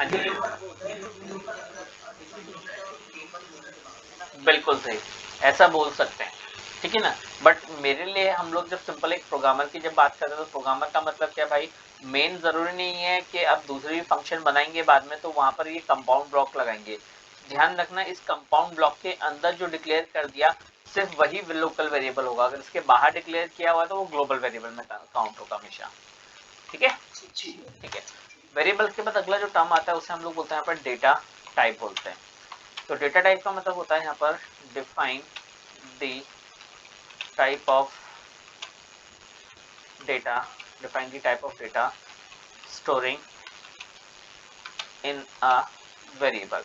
हाँ जी, बिल्कुल सही, ऐसा बोल सकते हैं, ठीक है ना। बट मेरे लिए हम लोग जब सिंपल एक प्रोग्रामर की जब बात करते हैं तो प्रोग्रामर का मतलब क्या भाई, मेन जरूरी नहीं है कि आप दूसरी फंक्शन बनाएंगे बाद में तो वहां पर ये कंपाउंड ब्लॉक लगाएंगे। ध्यान रखना इस कंपाउंड ब्लॉक के अंदर जो डिक्लेयर कर दिया सिर्फ वही लोकल वेरिएबल होगा, अगर इसके बाहर डिक्लेयर किया हुआ तो वो ग्लोबल वेरिएबल में काउंट होगा हमेशा, ठीक है। ठीक है, वेरिएबल के बाद अगला जो टर्म आता है उसे हम लोग बोलते हैं यहाँ पर डेटा टाइप बोलते हैं। तो डेटा टाइप का मतलब होता है यहाँ पर define the type of data, define the type of data storing in a variable.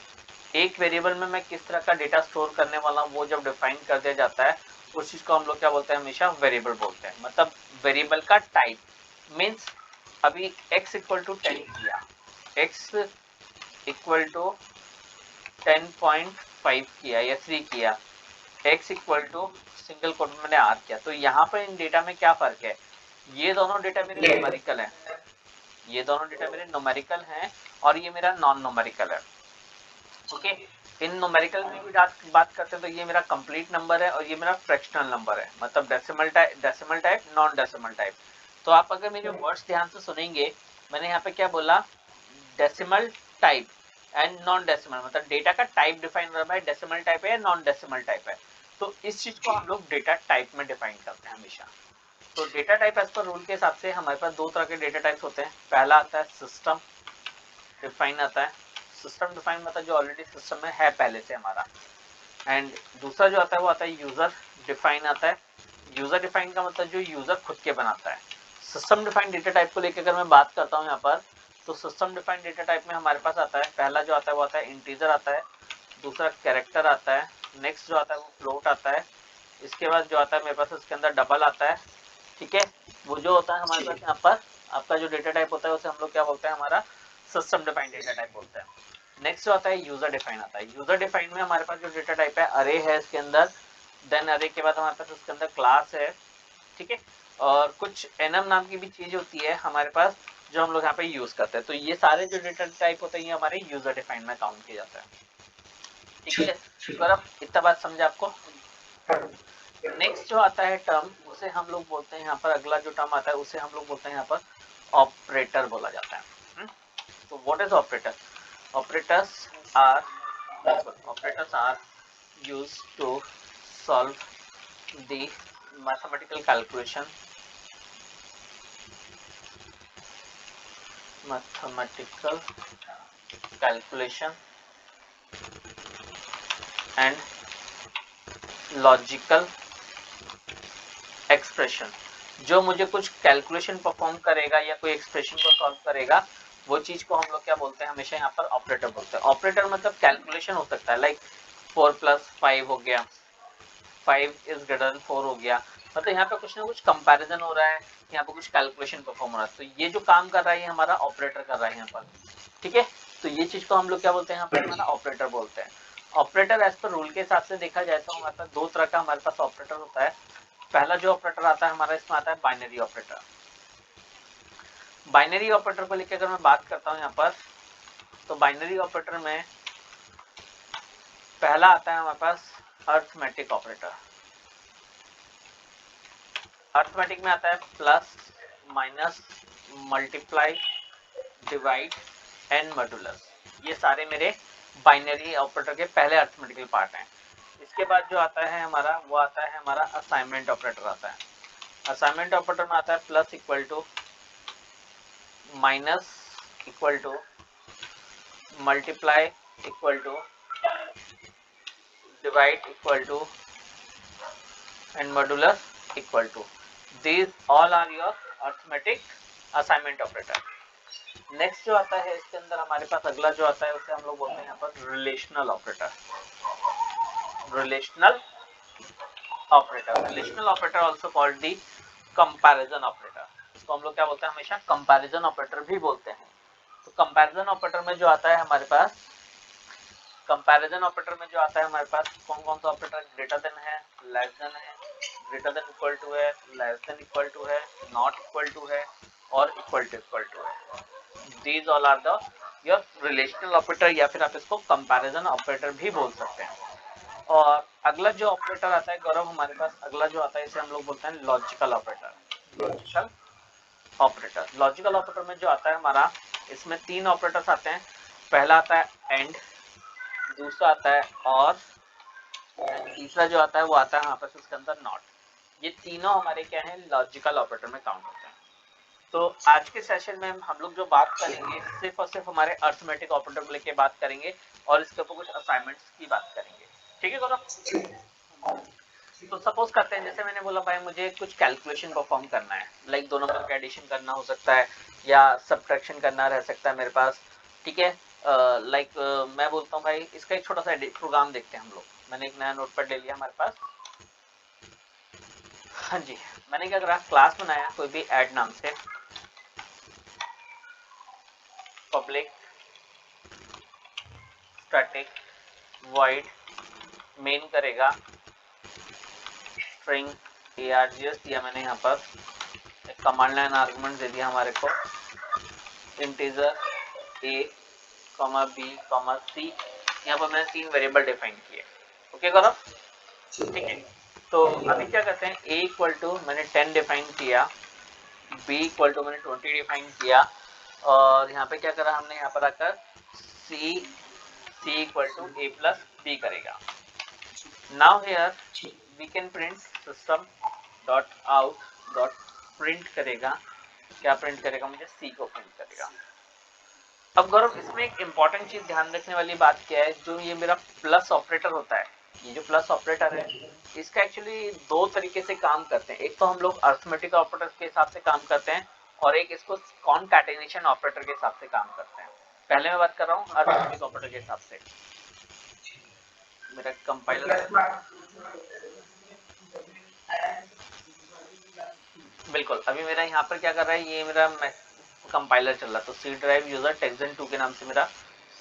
एक वेरिएबल में मैं किस तरह का डेटा स्टोर करने वाला हूँ वो जब डिफाइन कर दिया जाता है उस चीज को हम लोग क्या बोलते हैं, हमेशा वेरिएबल बोलते हैं। मतलब वेरिएबल का टाइप मीन्स अभी x इक्वल टू 10 किया, x इक्वल टू 10.5 किया या 3 किया, x equal to single quote में मैंने r किया, तो यहाँ पर इन डेटा में क्या फर्क है, ये दोनों डेटा मेरे न्यूमेरिकल है, ये दोनों डेटा मेरे न्यूमेरिकल हैं और ये मेरा नॉन न्यूमेरिकल है। ओके, इन न्यूमेरिकल में भी बात करते हैं तो ये मेरा कंप्लीट नंबर है और ये मेरा फ्रैक्शनल नंबर है, मतलब decimal type non decimal type. तो आप अगर मेरे वर्ड्स ध्यान से सुनेंगे, मैंने यहाँ पे क्या बोला, decimal type and non decimal, मतलब डेटा का टाइप डिफाइन कर रहा है, डेसिमल टाइप है या नॉन डेसिमल टाइप है। तो इस चीज को हम लोग डेटा टाइप में डिफाइन करते हैं हमेशा। तो data type as per rule के हिसाब से हमारे पास दो तरह के डेटा टाइप्स होते हैं। पहला आता है सिस्टम डिफाइन आता है, सिस्टम डिफाइन मतलब जो ऑलरेडी सिस्टम में है पहले से हमारा। एंड दूसरा जो आता है वो आता है यूजर डिफाइन आता है। यूजर डिफाइन का मतलब जो यूजर खुद के बनाता है। सिस्टम डिफाइंड डेटा टाइप को लेकर अगर मैं बात करता हूँ यहाँ पर, तो सिस्टम डिफाइंड डेटा टाइप में हमारे पास आता है, पहला जो आता है वो आता है इंटीजर आता है, दूसरा कैरेक्टर आता है, नेक्स्ट जो आता है वो फ्लोट आता है, इसके बाद जो आता है मेरे पास इसके अंदर डबल आता है, ठीक है। वो जो होता है हमारे पास यहाँ पर आपका जो डेटा टाइप होता है उसे हम लोग क्या बोलते हैं, हमारा सिस्टम डिफाइंड डेटा टाइप बोलते हैं। नेक्स्ट जो आता है यूजर डिफाइन आता है। यूजर डिफाइन में हमारे पास जो डेटा टाइप है अरे है इसके अंदर, देन अरे के बाद हमारे पास उसके अंदर क्लास है, ठीक है, और कुछ एनम नाम की भी चीज होती है हमारे पास जो हम लोग यहाँ पे यूज करते हैं। तो ये सारे जो डेटा टाइप होते हैं ये हमारे यूजर डिफाइन में काउंट किया जाता है, ठीक है। अगर आप इतना बात समझे आपको, नेक्स्ट जो आता है टर्म उसे हम लोग बोलते हैं यहाँ पर, अगला जो टर्म आता है उसे हम लोग बोलते हैं यहाँ पर ऑपरेटर बोला जाता है। तो what is operator? Operators are operators are used to solve the mathematical calculation mathematical calculation and logical expression। जो मुझे कुछ कैलकुलेशन परफॉर्म करेगा या कोई एक्सप्रेशन को सॉल्व करेगा वो चीज को हम लोग क्या बोलते हैं, हमेशा यहाँ पर ऑपरेटर बोलते हैं। ऑपरेटर मतलब कैलकुलेशन हो सकता है, लाइक 4+5 हो गया, 5 इज ग्रेटर देन 4 हो गया, मतलब यहाँ पे कुछ ना कुछ कंपैरिजन हो रहा है, यहाँ पे कुछ कैलकुलेशन परफॉर्म हो रहा है, तो ये जो काम कर रहा है ये हमारा ऑपरेटर कर रहा है यहाँ पर, ठीक है। तो ये चीज को हम लोग क्या बोलते हैं यहाँ पर, हमारा ऑपरेटर बोलते हैं। ऑपरेटर एज पर रूल के हिसाब से देखा जाए तो हमारे पास दो तरह का हमारे पास ऑपरेटर होता है। पहला जो ऑपरेटर आता है हमारा, इसमें आता है बाइनरी ऑपरेटर। बाइनरी ऑपरेटर को लेकर अगर मैं बात करता हूँ यहाँ पर, तो बाइनरी ऑपरेटर में पहला आता है हमारे पास अर्थमेटिक ऑपरेटर। अर्थमेटिक में आता है plus, minus, multiply, divide and modulus. ये सारे मेरे बाइनरी ऑपरेटर के पहले अर्थमेटिकल पार्ट हैं। इसके बाद जो आता है हमारा वो आता है हमारा असाइनमेंट ऑपरेटर आता है। असाइनमेंट ऑपरेटर में आता है plus equal to, minus equal to, multiply equal to, divide equal to and modulus equal to. These all are your arithmetic assignment operator। Next जो आता है इसके अंदर हमारे पास अगला जो आता है उसे हम लोग बोलते हैं यहाँ पर relational operator. Relational operator, relational operator also called the comparison operator. इसको हम लोग क्या बोलते हैं, हमेशा कंपैरिजन ऑपरेटर भी बोलते हैं। तो कंपैरिजन ऑपरेटर में जो आता है हमारे पास, कंपैरिजन ऑपरेटर में जो आता है हमारे पास कौन कौन सा ऑपरेटर, ग्रेटर देन है, लेस देन है, ग्रेटर देन इक्वल टू है, लेस देन इक्वल टू है, नॉट इक्वल टू है और इक्वल टू है। These all are the या रिलेशनल ऑपरेटर, या फिर आप इसको कंपैरिजन ऑपरेटर भी बोल सकते हैं। और अगला जो ऑपरेटर आता है गौरव हमारे पास, अगला जो आता है इसे हम लोग बोलते हैं लॉजिकल ऑपरेटर। लॉजिकल ऑपरेटर में जो आता है हमारा, इसमें 3 ऑपरेटर्स आते हैं। पहला आता है एंड, दूसरा आता है और, तीसरा जो आता है वो आता है यहाँ पर इसके अंदर नॉट। ये तीनों हमारे क्या है, लॉजिकल ऑपरेटर में काउंट होते हैं। तो आज के सेशन में हम लोग जो बात करेंगे सिर्फ और सिर्फ हमारे अर्थमेटिक ऑपरेटर को लेके बात करेंगे और इसके ऊपर कुछ असाइनमेंट्स की बात करेंगे। ठीक है गौरव? तो सपोज करते हैं, जैसे मैंने बोला भाई मुझे कुछ कैलकुलेशन परफॉर्म करना है, लाइक दो नंबर का एडिशन करना हो सकता है या सब्ट्रैक्शन करना रह सकता है मेरे पास। ठीक है, लाइक मैं बोलता हूँ भाई इसका एक छोटा सा प्रोग्राम देखते हैं हम लोग। मैंने एक नया नोटपैड ले लिया हमारे पास। हाँ जी, मैंने क्या करा, क्लास बनाया कोई भी ऐड नाम से, पब्लिक स्टैटिक वॉइड मेन करेगा स्ट्रिंग args दिया मैंने यहाँ पर, एक कमांड लाइन आर्गुमेंट दे दिया हमारे को, इंटीजर a, b, c। यहाँ पर मैंने 3 वेरिएबल डिफाइन किए। ओके गौरव? ठीक है, तो अभी क्या करते हैं, a इक्वल टू मैंने 10 डिफाइन किया, b इक्वल टू मैंने 20 डिफाइन किया, और यहाँ पे क्या करा हमने, यहाँ पर आकर c equal to a plus b करेगा। Now here we can print system dot out dot print करेगा, क्या प्रिंट करेगा, मुझे c को प्रिंट करेगा। अब गौरव इसमें एक इंपॉर्टेंट चीज ध्यान रखने वाली बात क्या है, जो ये मेरा प्लस ऑपरेटर होता है, ये जो प्लस ऑपरेटर है इसका एक्चुअली 2 तरीके से काम करते हैं। एक तो हम लोग अर्थमेटिक ऑपरेटर के हिसाब से काम करते हैं और एक इसको कॉनकैटेनेशन ऑपरेटर के हिसाब से काम करते हैं। पहले मैं बात कर रहा हूँ अर्थमेटिक ऑपरेटर के हिसाब से। मेरा कंपाइलर, बिल्कुल अभी मेरा यहाँ पर क्या कर रहा है, ये मेरा कंपाइलर चल रहा है। तो सी ड्राइव यूजर टेक्सन 2 के नाम से मेरा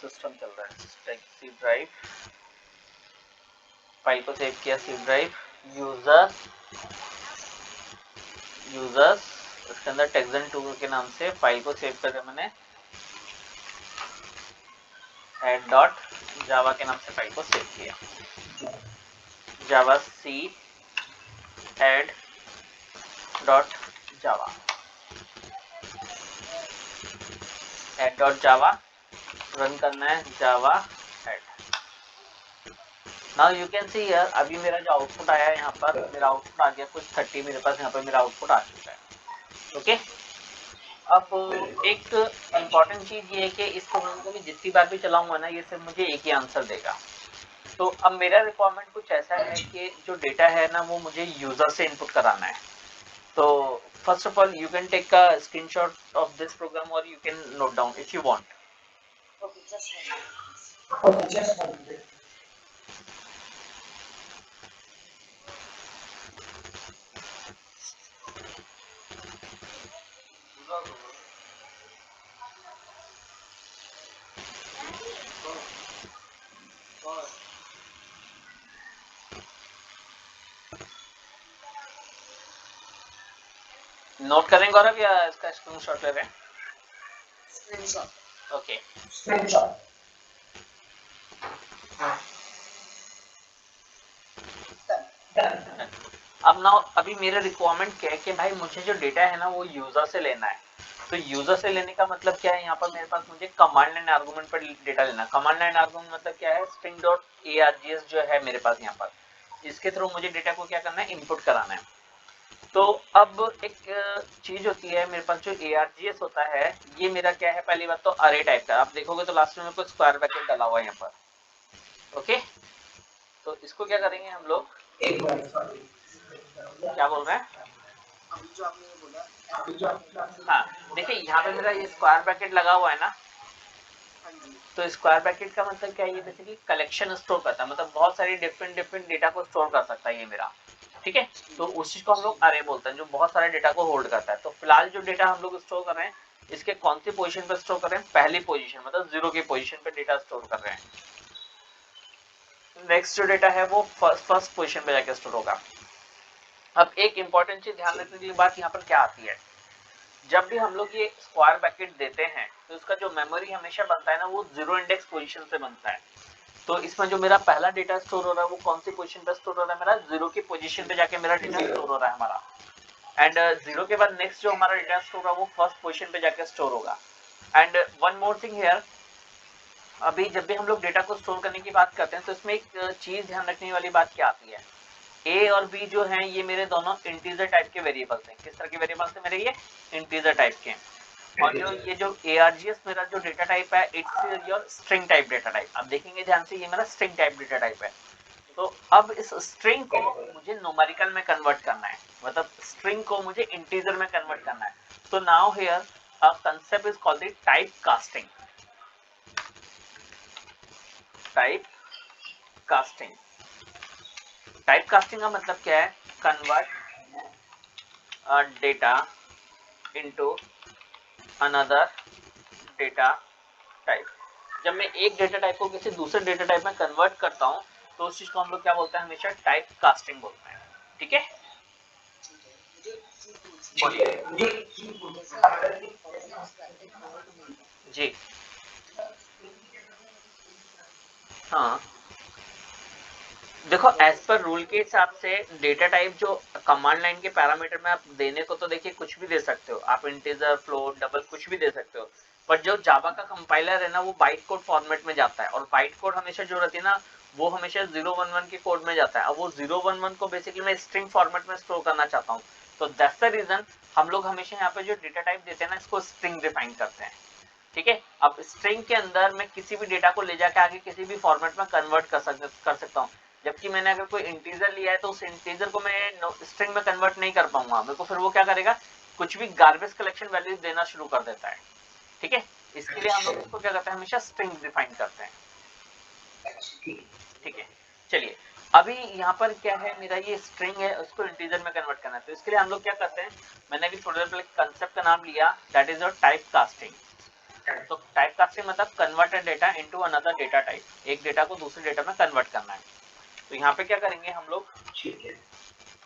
सिस्टम चल रहा है। सी ड्राइव फाइल को सेव किया, सी ड्राइव यूजर्स उसके अंदर टेक्सन 2 के नाम से फाइल को सेव करके मैंने एड डॉट जावा के नाम से फाइल को सेव किया। Javac Ed dot Java, Ed dot Java run करना है, Java Ed. Now you can see here, अभी मेरा जो आउटपुट आया है यहाँ पर, मेरा आउटपुट आ गया कुछ 30 मेरे पास यहाँ पर मेरा आउटपुट आ चुका है। ओके, अब एक इम्पॉर्टेंट चीज ये है कि इस प्रोग्राम को मैं जितनी बार भी चलाऊंगा ना, ये सिर्फ मुझे एक ही आंसर देगा। तो अब मेरा रिक्वायरमेंट कुछ ऐसा है कि जो डेटा है ना वो मुझे यूजर से इनपुट कराना है। तो first of all you can take a screenshot of this program और you can note down if you want. Note करें गौरव या इसका स्क्रीनशॉट ले रहे हैं? स्क्रीनशॉट। Okay, screenshot. अब ना अभी मेरा रिक्वायरमेंट क्या है कि भाई मुझे जो डेटा है ना वो यूजर से लेना है। तो यूजर से लेने का मतलब क्या है, यहाँ पर मेरे पास मुझे कमांड लाइन आर्गुमेंट पर डेटा लेना। कमांड लाइन आर्गुमेंट मतलब क्या है, स्ट्रिंग डॉट args जो है मेरे पास यहाँ पर, इसके थ्रू मुझे डेटा को क्या करना है, इनपुट कराना है। तो अब एक चीज होती है मेरे पास, जो args होता है ये मेरा क्या है, पहली बात तो अरे टाइप का, आप देखोगे तो लास्ट में मेरे को स्क्वायर ब्रैकेट डाला हुआ है यहाँ पर। ओके, तो इसको क्या करेंगे हम लोग, एक बार क्या बोल रहे हैं, अभी जो आपने बोला, हाँ देखिए यहाँ पे मेरा ये स्क्वायर ब्रैकेट लगा हुआ है ना, तो स्क्वायर ब्रैकेट का मतलब क्या है, ये बेसिकली कलेक्शन स्टोर करता है, मतलब बहुत सारी डिफरेंट डेटा को स्टोर कर सकता है ये मेरा। ठीक है, तो उस चीज को हम लोग अरे बोलते हैं, जो बहुत सारे डेटा को होल्ड करता है। तो फिलहाल जो डेटा हम लोग स्टोर कर रहे हैं, इसके कौन सी पोजीशन पर स्टोर कर रहे हैं, पहली पोजीशन मतलब 0 की पोजीशन पे डेटा स्टोर कर रहे हैं। नेक्स्ट जो डेटा है वो फर्स्ट पोजीशन पे जाके स्टोर होगा। अब एक इंपॉर्टेंट चीज ध्यान रखने की बात यहाँ पर क्या आती है, जब भी हम लोग ये स्क्वायर ब्रैकेट देते हैं तो इसका जो मेमोरी हमेशा बनता है ना वो 0 इंडेक्स पोजीशन से बनता है। तो इसमें जो मेरा पहला डेटा स्टोर हो रहा है वो कौन सी पोजीशन पे स्टोर हो रहा है, मेरा 0 की पोजीशन पे जाके मेरा डेटा स्टोर हो रहा है हमारा। एंड 0 के बाद नेक्स्ट जो हमारा डेटा स्टोर होगा वो फर्स्ट पोजीशन पे जाके स्टोर होगा। And one more thing here, अभी जब भी हम लोग डेटा को स्टोर करने की बात करते हैं तो इसमें एक चीज ध्यान रखने वाली बात क्या आती है, ए और बी जो हैं ये मेरे दोनों इंटीजर टाइप के वेरिएबल्स हैं। किस तरह के वेरिएबल्स हैं मेरे, ये इंटीजर टाइप के हैं। और जो ये जो ARGS मेरा जो डेटा टाइप है it's your string type data type. अब देखेंगे ध्यान से, ये मेरा स्ट्रिंग टाइप डेटा टाइप है। तो अब इस स्ट्रिंग को मुझे न्यूमेरिकल में कन्वर्ट करना है, मतलब स्ट्रिंग को मुझे इंटीजर में कन्वर्ट करना है। तो now here a concept is called the type casting. Type casting, type casting का मतलब क्या है, convert a data into another data type. जब मैं एक डेटा टाइप को किसी दूसरे डेटा टाइप में कन्वर्ट करता हूं तो उस चीज को हम लोग क्या बोलते हैं, हमेशा टाइप कास्टिंग बोलते हैं। ठीक है, जी हाँ, देखो एज पर रूल के हिसाब से डेटा टाइप जो कमांड लाइन के पैरामीटर में आप देने को तो देखिए कुछ भी दे सकते हो आप, इंटीजर फ्लोट डबल कुछ भी दे सकते हो। बट जो जावा का कंपाइलर है ना वो बाइट कोड फॉर्मेट में जाता है, और बाइट कोड हमेशा जो रहती है ना वो हमेशा 011 के कोड में जाता है। अब वो 011 को बेसिकली मैं स्ट्रिंग फॉर्मेट में स्टोर करना चाहता हूँ, तो दैट्स द रीजन हम लोग हमेशा यहाँ पे जो डेटा टाइप देते हैं ना इसको स्ट्रिंग डिफाइन करते हैं। ठीक है, अब स्ट्रिंग के अंदर मैं किसी भी डेटा को ले जाके आगे किसी भी फॉर्मेट में कन्वर्ट कर सकता हूँ। जबकि मैंने अगर कोई इंटीजर लिया है तो उस इंटीजर को मैं स्ट्रिंग में कन्वर्ट नहीं कर पाऊंगा, मेरे को फिर वो क्या करेगा, कुछ भी गार्बेज कलेक्शन वैल्यूज देना शुरू कर देता है। ठीक है, इसके लिए हम लोग इसको क्या करते हैं, हमेशा स्ट्रिंग डिफाइन करते हैं। ठीक है, चलिए अभी यहाँ पर क्या है, मेरा ये स्ट्रिंग है उसको इंटीजर में कन्वर्ट करना है। तो इसके लिए हम लोग क्या करते हैं, मैंने अभी थोड़ी देर पहले कंसेप्ट का नाम लिया, that is your type casting. तो टाइप कास्टिंग मतलब convert a data into another data type, एक डेटा को दूसरे डेटा में कन्वर्ट करना है। तो यहाँ पे क्या करेंगे हम लोग,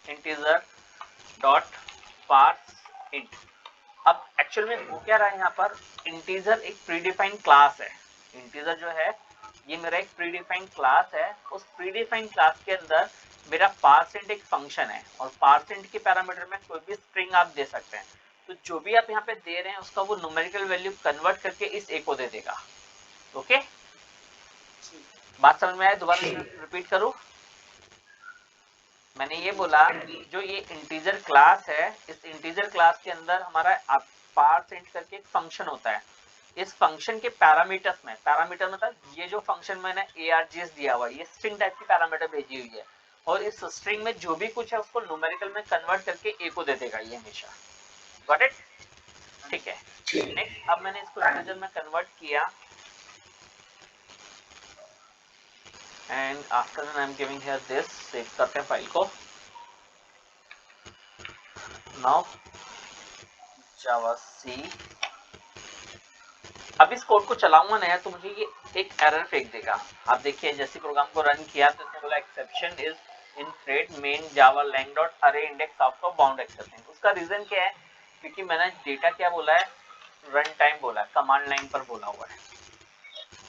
इंटीजर डॉट पार्स इंट। अब एक्चुअल में हो क्या रहा है यहाँ पर, इंटीजर एक प्रीडिफाइंड क्लास है। इंटीजर जो है ये मेरा एक प्रीडिफाइंड क्लास है, उस प्रीडिफाइंड क्लास के अंदर मेरा पार्सेंट एक फंक्शन है, और पार्सेंट के पैरामीटर में कोई भी स्ट्रिंग आप दे सकते हैं। तो जो भी आप यहाँ पे दे रहे हैं उसका वो न्यूमेरिकल वैल्यू कन्वर्ट करके इस ए को दे देगा। ओके, बात समझ में आया, दोबारा रिपीट करूं, मैंने ये बोला जो ये इंटीजर क्लास है, इस इंटीजर क्लास के अंदर हमारा पार्सेंट करके एक फंक्शन होता है। इस फंक्शन के पैरामीटर्स में, पैरामीटर मतलब ये जो फंक्शन मैंने ARGS दिया हुआ है ये स्ट्रिंग टाइप की पैरामीटर भेजी हुई है, और इस स्ट्रिंग में जो भी कुछ है उसको न्यूमेरिकल में कन्वर्ट करके ए को दे देगा ये हमेशा। Got it? ठीक है, नेक्स्ट अब मैंने इसको इंटीजर में कन्वर्ट किया, and after that I am giving here this, save करते हैं फाइल को। नाउ जावा सी, अब इस कोड को चलाऊंगा ना तो मुझे ये एक एरर फेंक देगा। आप देखिए जैसे प्रोग्राम को रन किया तो इसने बोला exception is in thread main Java lang dot array index of bound exception. उसका रीजन क्या है, क्योंकि मैंने डेटा क्या बोला है, रन टाइम बोला है, कमांड लाइन पर बोला हुआ है।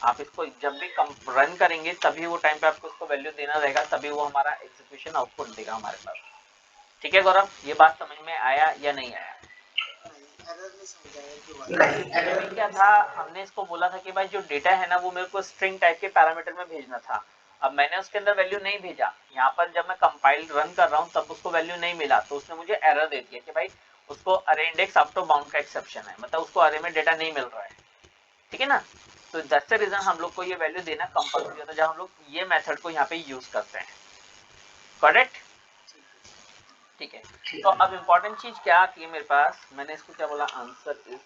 आप इसको जब भी रन करेंगे तभी वो टाइम पे आपको उसको वैल्यू देना रहेगा, तभी वो हमारा एग्जीक्यूशन आउटपुट देगा हमारे पास। ठीक है गौरव, ये बात समझ में आया या नहीं आया? क्या था, हमने इसको बोला था कि भाई जो डेटा है ना वो मेरे को स्ट्रिंग टाइप के पैरामीटर में भेजना था। अब मैंने उसके अंदर वैल्यू नहीं भेजा, यहाँ पर जब मैं कंपाइल रन कर रहा हूँ तब उसको वैल्यू नहीं मिला, तो उसने मुझे एरर दे दिया कि भाई उसको अरे इंडेक्स आफ्टर बाउंड का एक्सेप्शन है, मतलब उसको अरे में डेटा नहीं मिल रहा है। ठीक है ना, तो दैट्स द रीजन हम लोग को ये वैल्यू देना कंपल्सरी होता है जब हम लोग ये मेथड को यहाँ पे यूज करते हैं। करेक्ट? ठीक है, तो अब इंपॉर्टेंट चीज क्या आती है मेरे पास, मैंने इसको क्या बोला, आंसर इज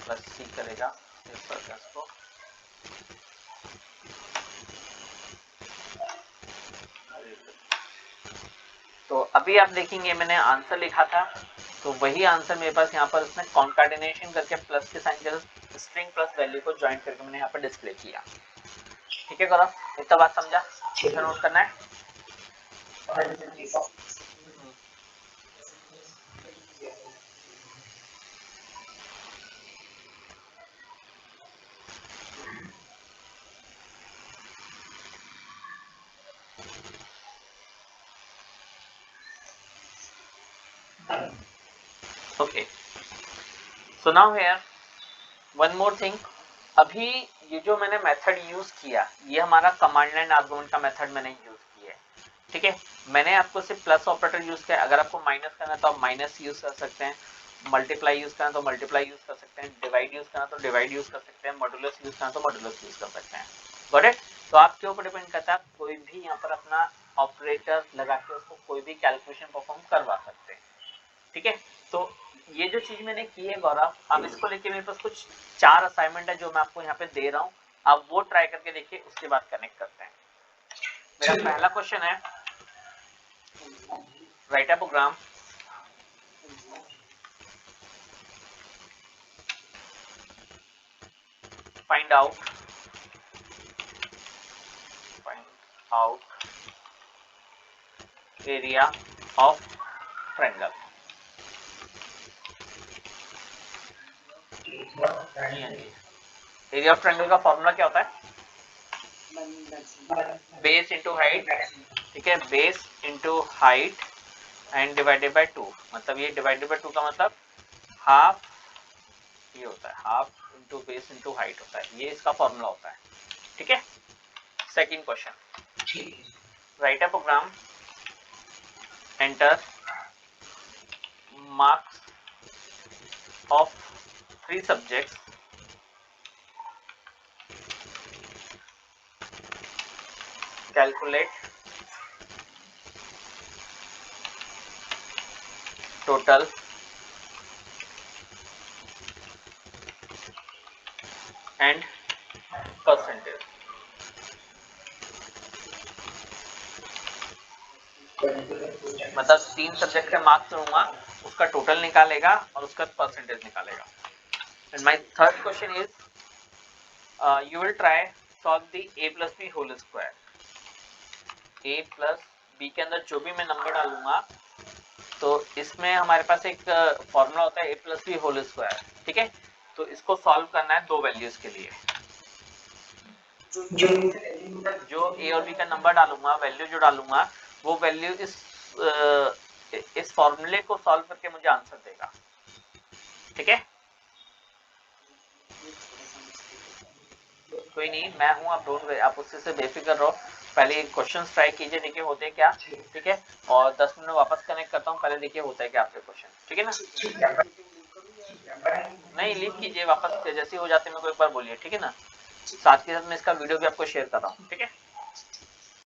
प्लस सी करेगा को। तो अभी आप देखेंगे मैंने आंसर लिखा था, तो वही आंसर मेरे पास यहाँ पर उसने कॉन्कार्डिनेशन करके प्लस के साइन के स्ट्रिंग प्लस वैल्यू को ज्वाइन करके मैंने यहाँ पर डिस्प्ले किया। ठीक है गौरव, इतना बात समझा, इतना नोट करना है। Okay, so now here one more thing. अभी ये जो मैंने मेथड यूज किया, ये हमारा कमांड लाइन आर्गुमेंट का मेथड मैंने यूज किया है, ठीक है। मैंने आपको सिर्फ प्लस ऑपरेटर यूज किया, अगर आपको माइनस करना है तो आप माइनस यूज कर सकते हैं, मल्टीप्लाई यूज करना तो मल्टीप्लाई यूज कर सकते हैं, डिवाइड यूज करना तो डिवाइड यूज कर सकते हैं, मॉड्यूलस यूज करना तो मॉड्यूलस यूज कर सकते हैं। Got it? तो आपके ऊपर डिपेंड करता है, कोई भी यहाँ पर अपना ऑपरेटर लगा के उसको कोई भी कैलकुलेशन परफॉर्म करवा सकते हैं, ठीक है। तो ये जो चीज मैंने की है गौरव, अब इसको लेके मेरे पास कुछ 4 असाइनमेंट है जो मैं आपको यहाँ पे दे रहा हूँ, आप वो ट्राई करके देखिए, उसके बाद कनेक्ट करते हैं। मेरा पहला क्वेश्चन है, write a program find out area of triangle. Area of triangle का फॉर्मूला क्या होता है? बेस इंटू हाइट, ठीक है, base into height and divided by 2, मतलब ये डिवाइडेड बाय 2 का मतलब हाफ, ये होता है half into base into height होता है, ये इसका फॉर्मूला होता है, ठीक है। Second question, write a program, enter marks of 3 subjects calculate total and percentage। मतलब 3 सब्जेक्ट के मार्क्स लूंगा, उसका टोटल निकालेगा और उसका परसेंटेज निकालेगा। And my third question is you will try solve the a plus b whole square. a plus b के अंदर जो भी मैं नंबर डालूंगा, तो इसमें हमारे पास एक फॉर्मूला होता है a plus b whole square, ठीक है। तो इसको सॉल्व करना है 2 वैल्यूज के लिए। जो a और b का नंबर डालूंगा, वैल्यू जो डालूंगा, वो वैल्यू इस फॉर्मूले को सॉल्व करके मुझे आंसर देगा, ठीक है। कोई नहीं, मैं हूं, आप डोंट वरी, आप उससे बेफिक्र रहो। पहले क्वेश्चंस ट्राई कीजिए, देखिए होते क्या, ठीक है। और 10 मिनट वापस कनेक्ट करता हूं, पहले देखिए होता है क्या आपके क्वेश्चन, ठीक है ना। नहीं, लीव कीजिए, वापस जैसे हो जाते मेरे को एक बार बोलिए, ठीक है ना। साथ के साथ मैं इसका वीडियो भी आपको शेयर कर रहा हूँ, ठीक है।